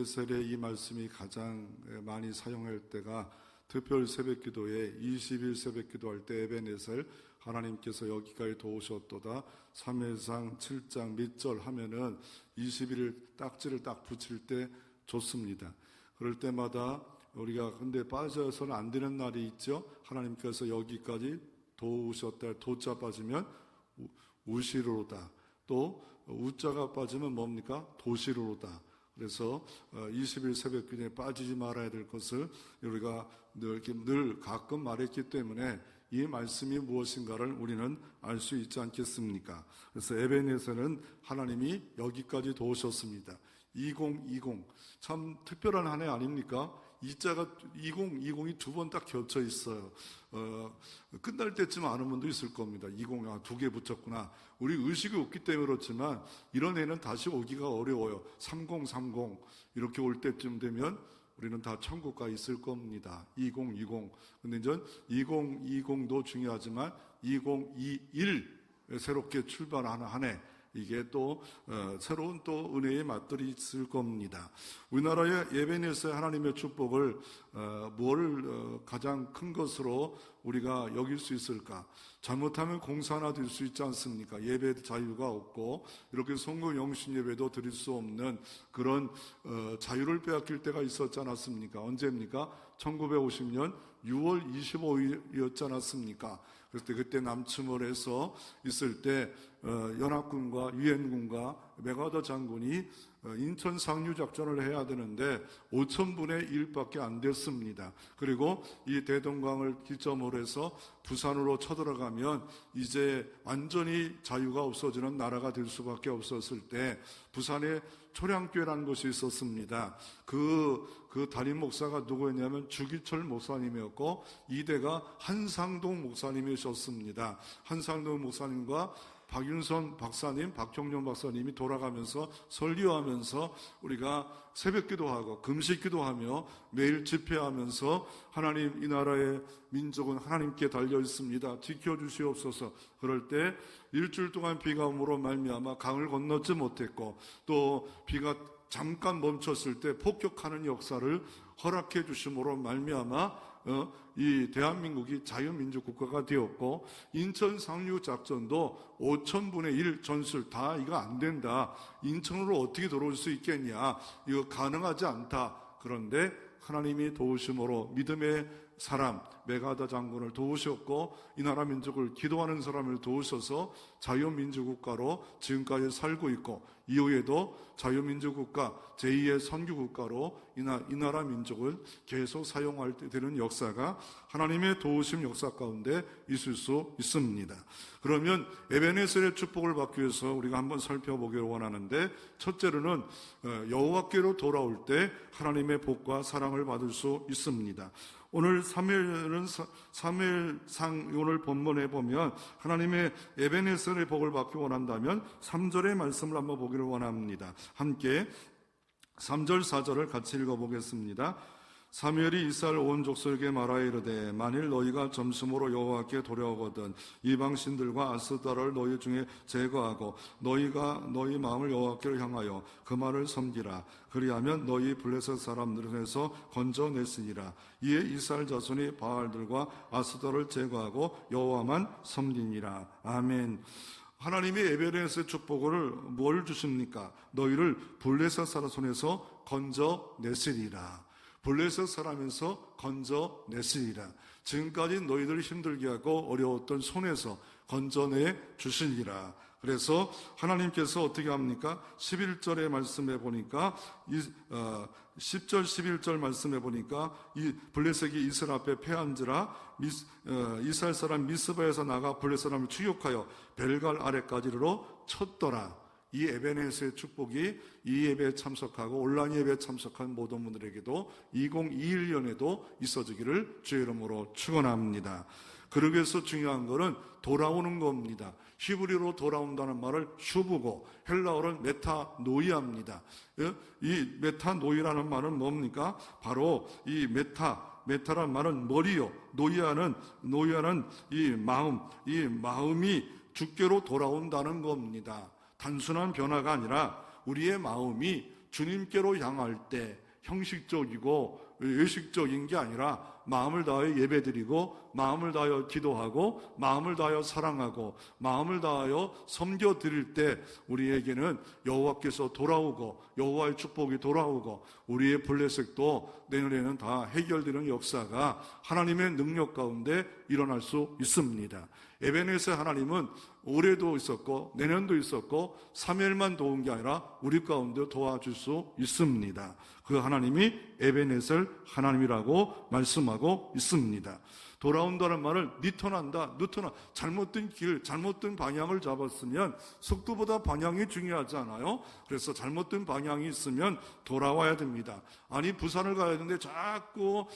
에베네셀의 이 말씀이 가장 많이 사용할 때가 특별 새벽기도에 20일 새벽기도할 때 에베네셀 하나님께서 여기까지 도우셨도다 사무엘상 7장 몇 절 하면은 21일 딱지를 딱 붙일 때 좋습니다. 그럴 때마다 우리가 근데 빠져서는 안 되는 날이 있죠. 하나님께서 여기까지 도우셨다. 도자 빠지면 우시로다. 또 우자가 빠지면 뭡니까? 도시로다. 그래서 20일 새벽 기도에 빠지지 말아야 될 것을 우리가 늘 가끔 말했기 때문에 이 말씀이 무엇인가를 우리는 알 수 있지 않겠습니까? 그래서 에베네셀은 하나님이 여기까지 도우셨습니다. 2020 참 특별한 한 해 아닙니까? 이자가 2020이 두 번 딱 겹쳐 있어요. 끝날 때쯤 아는 분도 있을 겁니다. 20, 두 개 붙였구나. 우리 의식이 없기 때문에 그렇지만 이런 해는 다시 오기가 어려워요. 3030 이렇게 올 때쯤 되면 우리는 다 천국 가 있을 겁니다. 2020. 근데 이제 2020도 중요하지만 2021 새롭게 출발하는 한 해. 이게 또 새로운 또 은혜의 맛들이 있을 겁니다. 우리나라의 에베네셀 하나님의 축복을 뭘 가장 큰 것으로 우리가 여길 수 있을까? 잘못하면 공사 하나 드릴 수 있지 않습니까? 예배 자유가 없고 이렇게 성공 영신 예배도 드릴 수 없는 그런 자유를 빼앗길 때가 있었지 않았습니까? 언제입니까? 1950년 6월 25일이었지 않았습니까? 그때 남침을 해서 있을 때 연합군과 유엔군과 맥아더 장군이 인천 상류 작전을 해야 되는데 5,000분의 1밖에 안 됐습니다. 그리고 이 대동강을 기점으로 해서 부산으로 쳐들어가면 이제 완전히 자유가 없어지는 나라가 될 수밖에 없었을 때 부산에 초량교회라는 곳이 있었습니다. 그 담임 목사가 누구였냐면 주기철 목사님이었고 이대가 한상동 목사님이셨습니다. 한상동 목사님과 박윤선 박사님, 박종룡 박사님이 돌아가면서 설교하면서 우리가 새벽기도하고 금식기도하며 매일 집회하면서 하나님 이 나라의 민족은 하나님께 달려 있습니다. 지켜주시옵소서. 그럴 때 일주일 동안 비가 오므로 말미암아 강을 건너지 못했고 또 비가 잠깐 멈췄을 때 폭격하는 역사를 허락해 주심으로 말미암아 이 대한민국이 자유민주국가가 되었고 인천 상류 작전도 5,000분의 1 전술 다 이거 안 된다. 인천으로 어떻게 들어올 수 있겠냐. 이거 가능하지 않다. 그런데 하나님이 도우심으로 믿음의 사람 메가더 장군을 도우셨고 이 나라 민족을 기도하는 사람을 도우셔서 자유민주국가로 지금까지 살고 있고 이후에도 자유민주국가 제2의 선교국가로 이 나라 민족을 계속 사용할 때 되는 역사가 하나님의 도우심 역사 가운데 있을 수 있습니다. 그러면 에베네셀의 축복을 받기 위해서 우리가 한번 살펴보기를 원하는데 첫째로는 여호와께로 돌아올 때 하나님의 복과 사랑을 받을 수 있습니다. 오늘 사무엘상 오늘 본문에 보면 하나님의 에베네셀의 복을 받기 원한다면 3절의 말씀을 한번 보기를 원합니다. 함께 3절 4절을 같이 읽어보겠습니다. 사무엘이 이스라엘 온 족속에게 말하여 이르되 만일 너희가 점심으로 여호와께 돌아오거든 이방 신들과 아스다라를 너희 중에 제거하고 너희가 너희 마음을 여호와께로 향하여 그 말을 섬기라. 그리하면 너희 블레셋 사람들에서 건져냈으니라. 이에 이스라엘 자손이 바알들과 아스다라를 제거하고 여호와만 섬기니라. 아멘. 하나님의 에베네셀 축복을 뭘 주십니까? 너희를 블레셋 사람 손에서 건져냈으리라. 블레셋 사람에서 건져냈으리라. 지금까지 너희들을 힘들게 하고 어려웠던 손에서 건져내 주시리라. 그래서 하나님께서 어떻게 합니까? 11절의 말씀에 보니까 10절 11절 말씀에 보니까 이 블레셋이 이스라엘 앞에 패한지라 이스라엘 사람 미스바에서 나가 블레셋 사람을 추격하여 벨갈 아래까지로 쳤더라. 이 에베네셀의 축복이 이 예배에 참석하고 온라인 예배에 참석한 모든 분들에게도 2021년에도 있어지기를 주의 이름으로 축원합니다. 그러기 위해서 중요한 것은 돌아오는 겁니다. 히브리어로 돌아온다는 말을 슈브고 헬라어는 메타노이아입니다. 이 메타노이라는 말은 뭡니까? 바로 이 메타란 말은 머리요. 노이아는 이 마음이 주께로 돌아온다는 겁니다. 단순한 변화가 아니라 우리의 마음이 주님께로 향할 때 형식적이고 의식적인 게 아니라 마음을 다하여 예배드리고 마음을 다하여 기도하고 마음을 다하여 사랑하고 마음을 다하여 섬겨드릴 때 우리에게는 여호와께서 돌아오고 여호와의 축복이 돌아오고 우리의 블레셋도 내년에는 다 해결되는 역사가 하나님의 능력 가운데 일어날 수 있습니다. 에베네셀 하나님은 올해도 있었고 내년도 있었고 3일만 도운 게 아니라 우리 가운데 도와줄 수 있습니다. 그 하나님이 에베네셀 하나님이라고 말씀하고 있습니다. 돌아온다는 말을 리턴한다, 잘못된 길, 잘못된 방향을 잡았으면 속도보다 방향이 중요하지 않아요? 그래서 잘못된 방향이 있으면 돌아와야 됩니다. 아니 부산을 가야 되는데 자꾸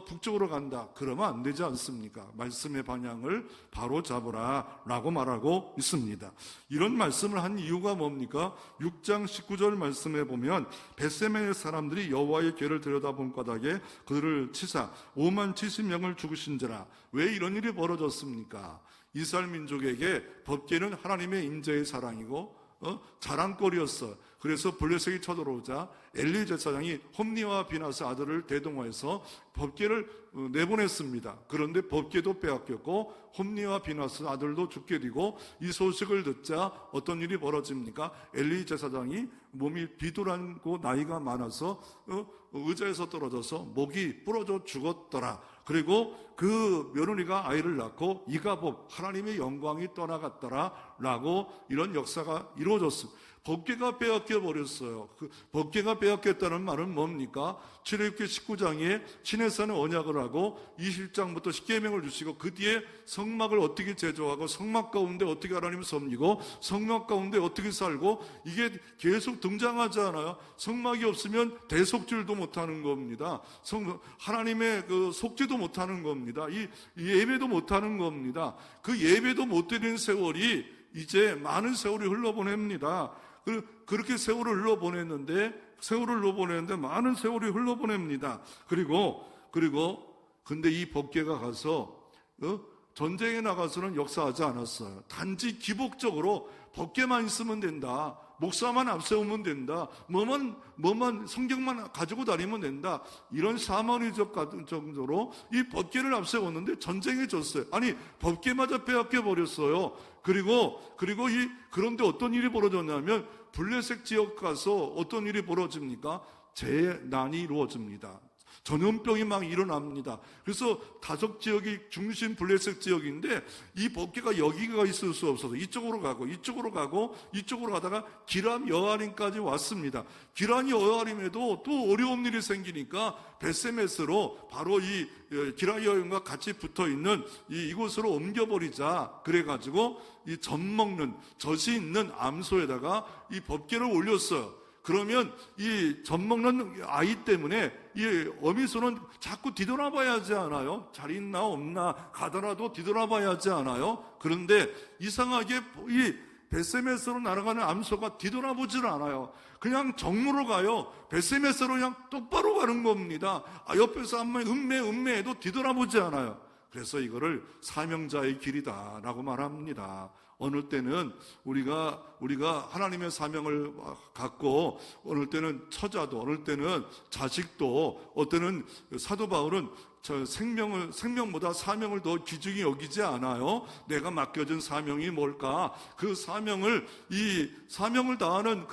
북쪽으로 간다, 그러면 안 되지 않습니까? 말씀의 방향을 바로 잡으라 라고 말하고 있습니다. 이런 말씀을 한 이유가 뭡니까? 6장 19절 말씀에 보면 벳세메의 사람들이 여호와의 궤를 들여다본 까닭에 그들을 치사 5만 70명을 죽으신지라. 왜 이런 일이 벌어졌습니까? 이스라엘 민족에게 법궤는 하나님의 임재의 사랑이고 자랑거리였어. 그래서 블레셋이 쳐들어오자 엘리 제사장이 홈니와 비나스 아들을 대동하여서 법궤를 내보냈습니다. 그런데 법궤도 빼앗겼고 홈니와 비나스 아들도 죽게 되고 이 소식을 듣자 어떤 일이 벌어집니까? 엘리 제사장이 몸이 비둘하고 나이가 많아서 의자에서 떨어져서 목이 부러져 죽었더라. 그리고 그 며느리가 아이를 낳고 이가복, 하나님의 영광이 떠나갔더라 라고 이런 역사가 이루어졌습니다. 법궤가 빼앗겨 버렸어요. 그 법궤가 빼앗겼다는 말은 뭡니까? 출애굽기 19장에 시내산에 언약을 하고 20장부터 십계명을 주시고 그 뒤에 성막을 어떻게 제조하고 성막 가운데 어떻게 하나님을 섬기고 성막 가운데 어떻게 살고 이게 계속 등장하지 않아요? 성막이 없으면 대속질도 못하는 겁니다. 하나님의 그 속죄도 못하는 겁니다. 이 예배도 못하는 겁니다. 그 예배도 못 드리는 세월이 이제 많은 세월이 흘러보냅니다. 그렇게 세월을 흘러보냈는데 많은 세월이 흘러보냅니다. 그리고 근데 이 법궤가 가서 전쟁에 나가서는 역사하지 않았어요. 단지 기복적으로 법궤만 있으면 된다, 목사만 앞세우면 된다, 뭐만 성경만 가지고 다니면 된다, 이런 사마리적 정도로 이 법궤를 앞세웠는데 전쟁에 졌어요. 아니 법궤마저 빼앗겨 버렸어요. 그런데 어떤 일이 벌어졌냐면 블레셋 지역 가서 어떤 일이 벌어집니까? 재난이 이루어집니다. 전염병이 막 일어납니다. 그래서 다섯 지역이 중심 블레셋 지역인데 이 법궤가 여기가 있을 수 없어서 이쪽으로 가다가 기람 여아림까지 왔습니다. 기람 여아림에도 또 어려운 일이 생기니까 벳세메스로 바로 이 기람 여아림과 같이 붙어 있는 이곳으로 옮겨버리자. 그래가지고 이 젖이 있는 암소에다가 이 법궤를 올렸어요. 그러면 이 젖 먹는 아이 때문에 이 어미소는 자꾸 뒤돌아봐야 하지 않아요? 잘 있나 없나 가더라도 뒤돌아봐야 하지 않아요? 그런데 이상하게 이 벳세메스로 날아가는 암소가 뒤돌아보질 않아요. 그냥 정로로 가요. 벳세메스로 그냥 똑바로 가는 겁니다. 옆에서 한 번 음매해도 뒤돌아보지 않아요. 그래서 이거를 사명자의 길이다라고 말합니다. 어느 때는 우리가 하나님의 사명을 갖고 어느 때는 처자도, 어느 때는 자식도, 어때는 사도 바울은 생명보다 사명을 더 귀중히 여기지 않아요. 내가 맡겨진 사명이 뭘까? 그 사명을 다하는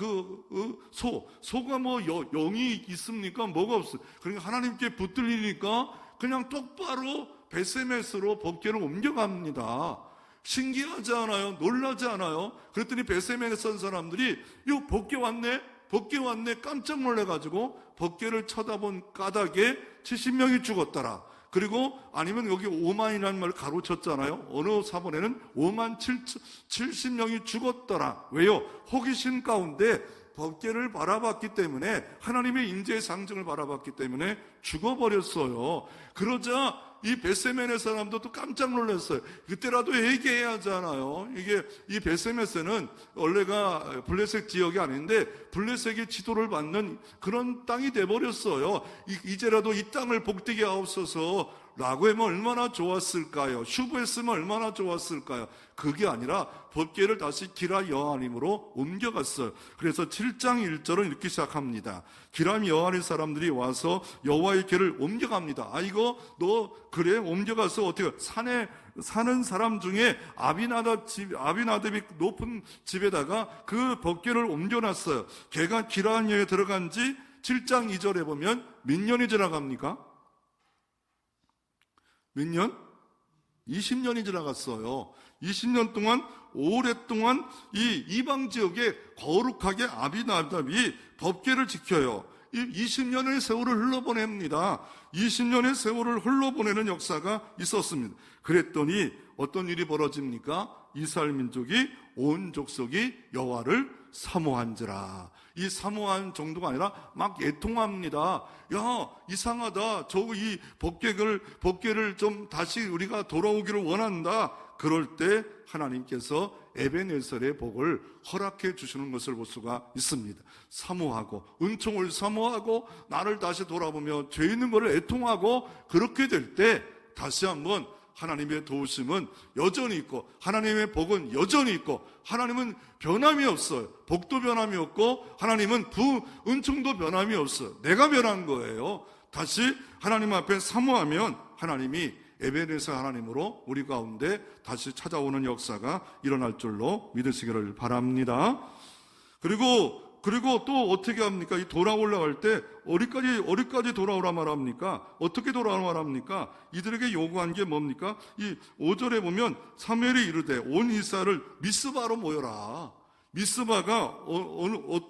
소가 뭐 영이 있습니까? 뭐가 없어요. 그러니까 하나님께 붙들리니까 그냥 똑바로 벳세메스로 법궤를 옮겨갑니다. 신기하지 않아요? 놀라지 않아요? 그랬더니 벳세메에 선 사람들이 요 법궤 왔네 깜짝 놀래가지고 법궤를 쳐다본 까닭에 70명이 죽었더라. 그리고 아니면 여기 5만이라는 말을 가로쳤잖아요. 어느 사본에는 5만 70명이 죽었더라. 왜요? 호기심 가운데 법궤를 바라봤기 때문에, 하나님의 인재의 상징을 바라봤기 때문에 죽어버렸어요. 그러자 이 벳세메의 사람도 또 깜짝 놀랐어요. 그때라도 회개해야 하잖아요. 이 벳세메스는 원래가 블레셋 지역이 아닌데 블레셋의 지도를 받는 그런 땅이 돼버렸어요. 이제라도 이 땅을 복되게 하옵소서 라고 하면 얼마나 좋았을까요? 슈브했으면 얼마나 좋았을까요? 그게 아니라 법궤를 다시 기라 여호와님으로 옮겨갔어요. 그래서 7장 1절은 이렇게 시작합니다. 기람 여호와의 사람들이 와서 여호와의 궤를 옮겨갑니다. 아, 이거 너 그래 옮겨가서 어떻게 산에 사는 사람 중에 아비나답이 높은 집에다가 그 법궤를 옮겨놨어요. 걔가 기라에 들어간 지 7장 2절에 보면 몇 년이 지나갑니까? 몇 년? 20년이 지나갔어요. 20년 동안 오랫동안 이 이방 지역에 거룩하게 아비나답이 법궤를 지켜요. 20년의 세월을 흘러보냅니다. 20년의 세월을 흘러보내는 역사가 있었습니다. 그랬더니 어떤 일이 벌어집니까? 이스라엘 민족이 온 족속이 여호와를 사모한지라. 이 사모한 정도가 아니라 막 애통합니다. 야, 이상하다. 이 법궤를 좀 다시 우리가 돌아오기를 원한다. 그럴 때 하나님께서 에베네셀의 복을 허락해 주시는 것을 볼 수가 있습니다. 사모하고 은총을 사모하고 나를 다시 돌아보며 죄 있는 것을 애통하고 그렇게 될 때 다시 한번 하나님의 도우심은 여전히 있고 하나님의 복은 여전히 있고 하나님은 변함이 없어요. 복도 변함이 없고 하나님은 은총도 변함이 없어요. 내가 변한 거예요. 다시 하나님 앞에 사모하면 하나님이 에베네셀 하나님으로 우리 가운데 다시 찾아오는 역사가 일어날 줄로 믿으시기를 바랍니다. 그리고 또 어떻게 합니까? 이 돌아올라갈 때 어디까지 돌아오라 말합니까? 어떻게 돌아오라 말합니까? 이들에게 요구한 게 뭡니까? 이 5절에 보면 사무엘이 이르되 온 이스라엘을 미스바로 모여라. 미스바가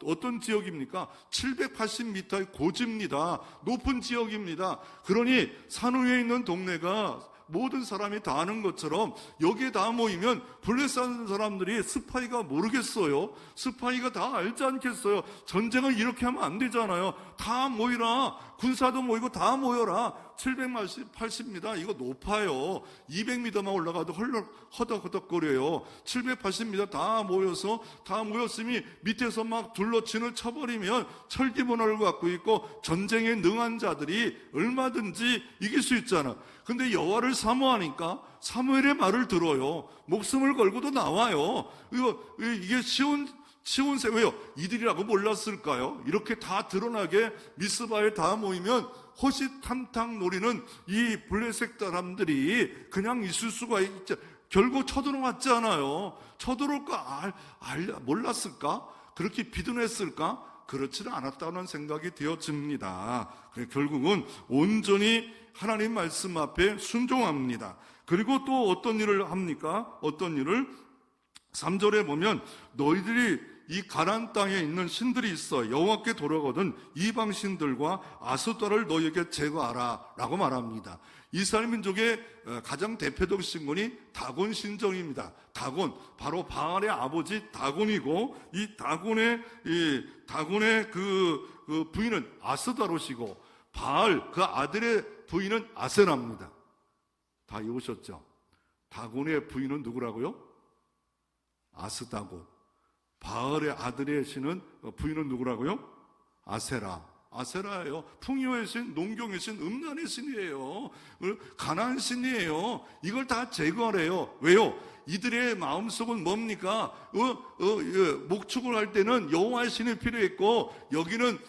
어떤 지역입니까? 780m의 고지입니다. 높은 지역입니다. 그러니 산 위에 있는 동네가 모든 사람이 다 아는 것처럼 여기에 다 모이면 블레셋 사는 사람들이 스파이가 모르겠어요? 스파이가 다 알지 않겠어요? 전쟁을 이렇게 하면 안 되잖아요. 다 모이라. 군사도 모이고 다 모여라. 780m 이거 높아요. 200m만 올라가도 허덕허덕거려요. 780m 다 모였으니 밑에서 막 둘러친을 쳐버리면 철기문화를 갖고 있고 전쟁에 능한 자들이 얼마든지 이길 수 있잖아. 근데 여호와를 사모하니까 사무엘의 말을 들어요. 목숨을 걸고도 나와요. 이게 쉬운 왜요? 이들이라고 몰랐을까요? 이렇게 다 드러나게 미스바에 다 모이면 호시탐탐 노리는 이 블레셋 사람들이 그냥 있을 수가 있죠. 결국 쳐들어왔잖아요. 쳐들어올 거 몰랐을까? 그렇게 비둔했을까? 그렇지는 않았다는 생각이 되어집니다. 결국은 온전히 하나님 말씀 앞에 순종합니다. 그리고 또 어떤 일을 합니까? 어떤 일을 3절에 보면 너희들이 이 가나안 땅에 있는 신들이 있어 여호와께 돌아거든 이방 신들과 아스토를 너희에게 제거하라 라고 말합니다. 이스라엘 민족의 가장 대표적 신군이 다곤 신정입니다. 다곤, 바로 바알의 아버지 다곤이고 이 다곤의 그 부인은 아스다롯이고 바알 그 아들의 부인은 아세라입니다. 다 외우셨죠? 다곤의 부인은 누구라고요? 아스다곤. 바알의 아들의 신은 부인은 누구라고요? 아세라예요. 풍요의 신, 농경의 신, 음란의 신이에요. 가나안 신이에요. 이걸 다 제거하래요. 왜요? 이들의 마음속은 뭡니까? 목축을 할 때는 여호와의 신이 필요했고 여기는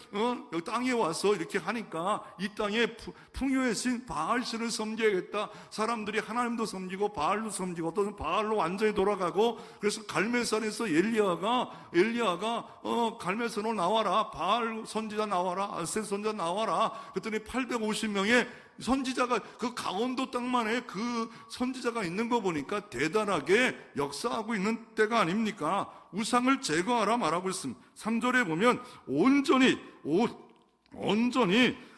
여기 땅에 와서 이렇게 하니까 이 땅에 풍요의 신 바알 신을 섬겨야겠다. 사람들이 하나님도 섬기고 바알도 섬기고 또 바알로 완전히 돌아가고 그래서 갈멜산에서 엘리야가 갈멜산으로 나와라. 바알 선지자 나와라. 아세 선지자 나와라. 그랬더니 850명의 선지자가 그 강원도 땅만에 그 선지자가 있는 거 보니까 대단하게 역사하고 있는 때가 아닙니까? 우상을 제거하라 말하고 있습니다. 3절에 보면 온전히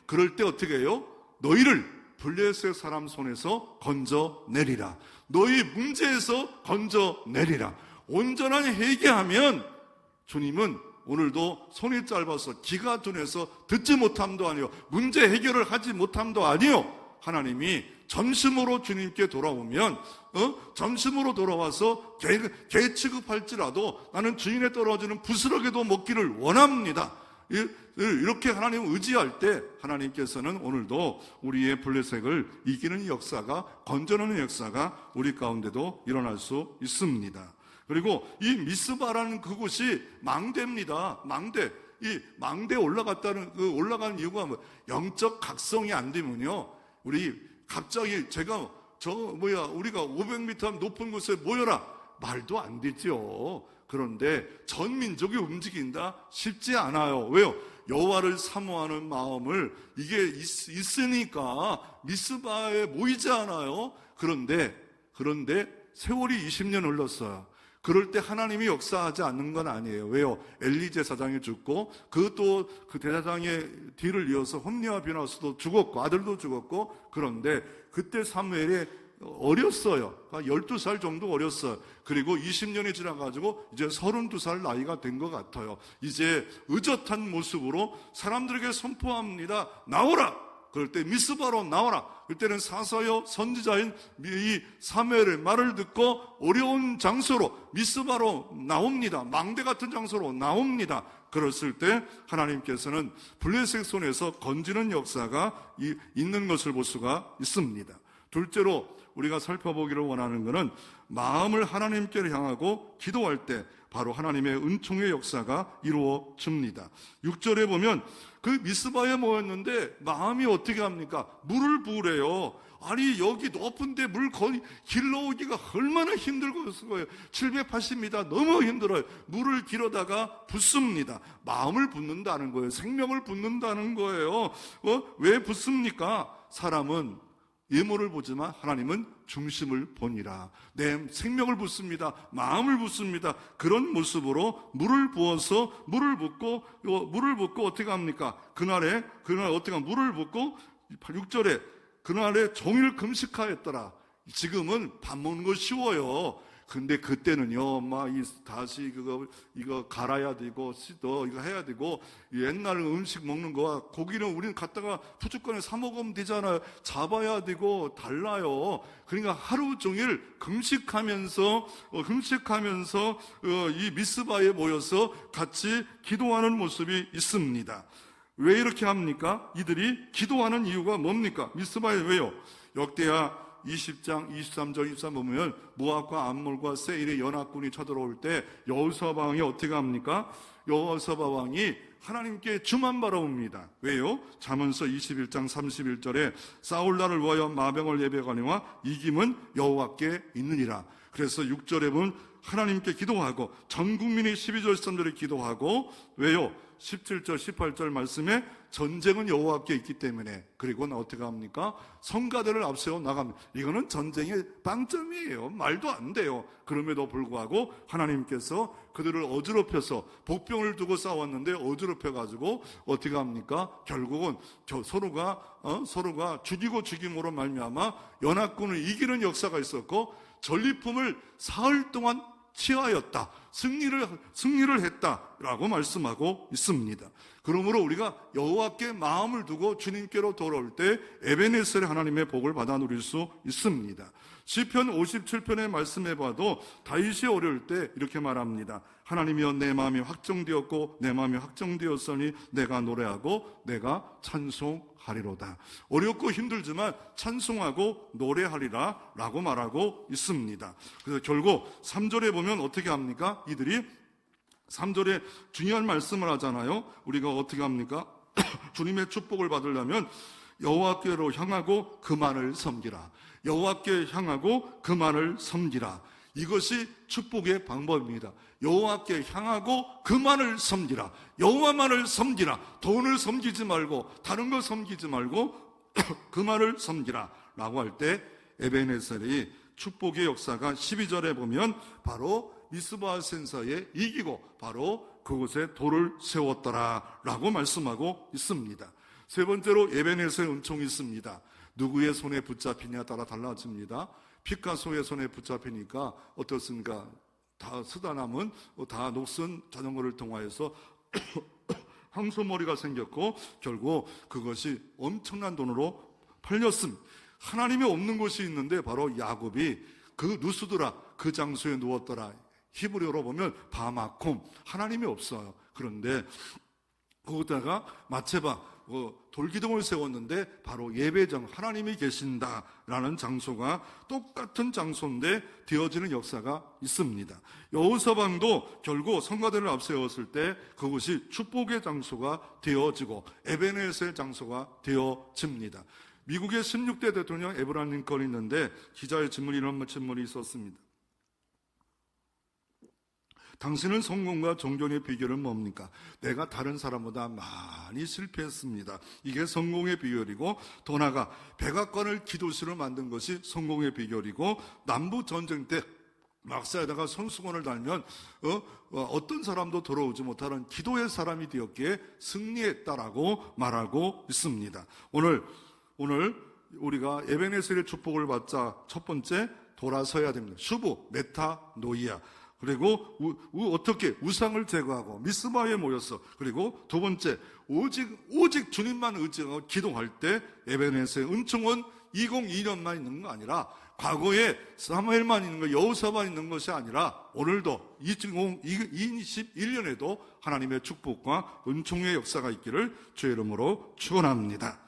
그럴 때 어떻게 해요? 너희를 블레셋 사람 손에서 건져내리라. 너희 문제에서 건져내리라. 온전한 회개하면 주님은 오늘도 손이 짧아서 기가 둔해서 듣지 못함도 아니요 문제 해결을 하지 못함도 아니요 하나님이 전심으로 주님께 돌아오면 전심으로 돌아와서 개 취급할지라도 나는 주인에 떨어지는 부스러기도 먹기를 원합니다. 이렇게 하나님을 의지할 때 하나님께서는 오늘도 우리의 블레셋을 이기는 역사가, 건져내는 역사가 우리 가운데도 일어날 수 있습니다. 그리고 이 미스바라는 그곳이 망대입니다. 망대. 이 망대에 올라갔다는 그 올라가는 이유가 뭐 영적 각성이 안 되면요, 우리 갑자기 우리가 500m 높은 곳에 모여라 말도 안 되죠. 그런데 전 민족이 움직인다? 쉽지 않아요. 왜요? 여호와를 사모하는 마음을 이게 있으니까 미스바에 모이지 않아요. 그런데 세월이 20년 흘렀어요. 그럴 때 하나님이 역사하지 않는 건 아니에요. 왜요? 엘리 제사장이 죽고 그 대사장의 뒤를 이어서 홈리와 비나스도 죽었고 아들도 죽었고, 그런데 그때 사무엘이 어렸어요. 12살 정도 어렸어요. 그리고 20년이 지나가지고 이제 32살 나이가 된 것 같아요. 이제 의젓한 모습으로 사람들에게 선포합니다. 나오라! 그럴 때 미스바로 나오라. 그때는 사사여 선지자인 이 사무엘의 말을 듣고 어려운 장소로 미스바로 나옵니다. 망대 같은 장소로 나옵니다. 그랬을 때 하나님께서는 블레셋 손에서 건지는 역사가 있는 것을 볼 수가 있습니다. 둘째로 우리가 살펴보기를 원하는 것은 마음을 하나님께 향하고 기도할 때 바로 하나님의 은총의 역사가 이루어집니다. 6절에 보면 그 미스바에 모였는데 마음이 어떻게 합니까? 물을 부으래요. 아니 여기 높은데 물 길러오기가 얼마나 힘들겠어요. 780m 너무 힘들어요. 물을 길어다가 붓습니다. 마음을 붓는다는 거예요. 생명을 붓는다는 거예요. 왜 붓습니까? 사람은 외모를 보지만 하나님은 중심을 보니라. 내 생명을 붓습니다. 마음을 붓습니다. 그런 모습으로 물을 부어서 물을 붓고 어떻게 합니까? 그날 어떻게 하면 물을 붓고 6절에 그날에 종일 금식하였더라. 지금은 밥 먹는 거 쉬워요. 근데 그때는요, 다시 이거 갈아야 되고, 이거 해야 되고, 옛날 음식 먹는 거와 고기는 우리는 갖다가 푸주권에 사 먹으면 되잖아요. 잡아야 되고, 달라요. 그러니까 하루 종일 금식하면서 이 미스바에 모여서 같이 기도하는 모습이 있습니다. 왜 이렇게 합니까? 이들이 기도하는 이유가 뭡니까? 미스바에 왜요? 역대하 20장 23절 23 보면 모압과 암몬과 세일의 연합군이 쳐들어올 때 여호사밧 왕이 어떻게 합니까? 여호사밧 왕이 하나님께 주만 바라옵니다. 왜요? 잠언서 21장 31절에 싸울 날을 위하여 마병을 예배하니와 이김은 여호와께 있느니라. 그래서 6절에 보면 하나님께 기도하고 전 국민이 12절 13절에 기도하고, 왜요? 17절 18절 말씀에 전쟁은 여호와께 있기 때문에, 그리고 어떻게 합니까? 성가대를 앞세워 나갑니다. 이거는 전쟁의 빵점이에요. 말도 안 돼요. 그럼에도 불구하고 하나님께서 그들을 어지럽혀서 복병을 두고 싸웠는데 어지럽혀가지고 어떻게 합니까? 결국은 서로가 죽이고 죽임으로 말미암아 연합군을 이기는 역사가 있었고, 전리품을 사흘 동안 취하였다. 승리를 했다라고 말씀하고 있습니다. 그러므로 우리가 여호와께 마음을 두고 주님께로 돌아올 때 에베네셀의 하나님의 복을 받아 누릴 수 있습니다. 시편 57편의 말씀해 봐도 다윗이 어려울 때 이렇게 말합니다. 하나님이여 내 마음이 확정되었고 내 마음이 확정되었으니 내가 노래하고 내가 찬송하리로다. 어렵고 힘들지만 찬송하고 노래하리라 라고 말하고 있습니다. 그래서 결국 3절에 보면 어떻게 합니까? 이들이 3절에 중요한 말씀을 하잖아요. 우리가 어떻게 합니까? 주님의 축복을 받으려면 여호와께로 향하고 그만을 섬기라. 여호와께 향하고 그만을 섬기라. 이것이 축복의 방법입니다. 여호와께 향하고 그만을 섬기라. 여호와만을 섬기라. 돈을 섬기지 말고 다른 거 섬기지 말고 그만을 섬기라 라고 할 때 에베네셀이 축복의 역사가 12절에 보면 바로 미스바 센서에 이기고 바로 그곳에 돌을 세웠더라 라고 말씀하고 있습니다. 세 번째로 에베네셀 은총이 있습니다. 누구의 손에 붙잡히냐에 따라 달라집니다. 피카소의 손에 붙잡히니까 어떻습니까? 다 쓰다 남은 다 녹슨 자전거를 통하여서 황소머리가 생겼고 결국 그것이 엄청난 돈으로 팔렸습니다. 하나님이 없는 곳이 있는데 바로 야곱이 그 누스드라 그 장소에 누웠더라. 히브리어로 보면 바마콤, 하나님이 없어요. 그런데 거기다가 마체바 돌기둥을 세웠는데 바로 예배장, 하나님이 계신다라는 장소가 똑같은 장소인데 되어지는 역사가 있습니다. 여호사방도 결국 성가대를 앞세웠을 때 그것이 축복의 장소가 되어지고 에베네셀 장소가 되어집니다. 미국의 16대 대통령 에브라함 링컨이 있는데 기자의 질문이 이런 질문이 있었습니다. 당신은 성공과 존경의 비결은 뭡니까? 내가 다른 사람보다 많이 실패했습니다. 이게 성공의 비결이고, 더 나아가 백악관을 기도실로 만든 것이 성공의 비결이고, 남부 전쟁 때 막사에다가 손수건을 달면 어떤 사람도 돌아오지 못하는 기도의 사람이 되었기에 승리했다라고 말하고 있습니다. 오늘 우리가 에베네셀의 축복을 받자 첫 번째 돌아서야 됩니다. 슈브 메타노이아. 그리고 어떻게 우상을 제거하고 미스바에 모였어. 그리고 두 번째 오직 주님만 의지하고 기도할 때 에베네셀 은총은 2002년만 있는 거 아니라 과거에 사무엘만 있는 거, 여호사만 있는 것이 아니라 오늘도 2021년에도 하나님의 축복과 은총의 역사가 있기를 주의 이름으로 축원합니다.